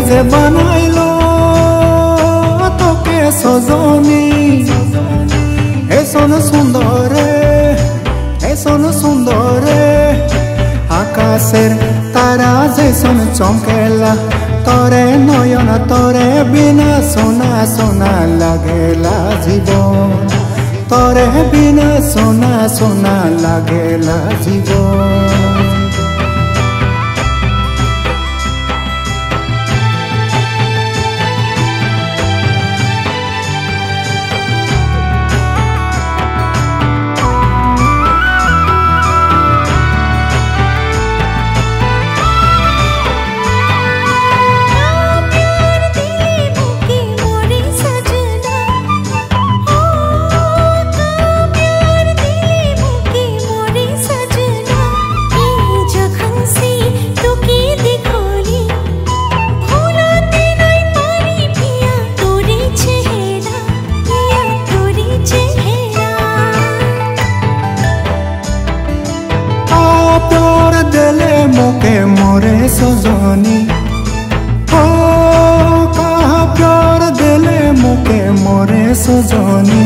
যে বানাইলো তোকে সজনী, এসন সুন্দরে, এসন সুন্দরে আকাশের তারা যেসন চমকেলা, তরে নয়ন তরে বিনা সোনা সোনা লাগেলা জীবন, তরে বিনা সোনা সোনা লাগেলা জীবন। प्यार दिले मोके मोरे सजनी, हो कहा प्यार दिले मोके मोरे सजनी,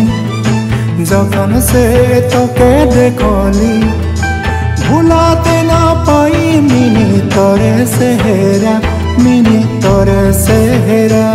जखन से तोके देखली भुलाते ना पाई मिनी तोरे सेहरा, मिनी तोरे सेहरा।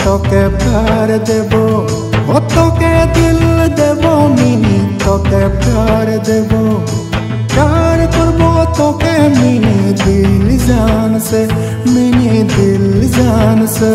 तोके प्यार देबो, ओ तोके दिल देबो मिनी, तोके प्यार देबो, प्यार करबो तोके मिनी दिल जान से, मिनी दिल जान से।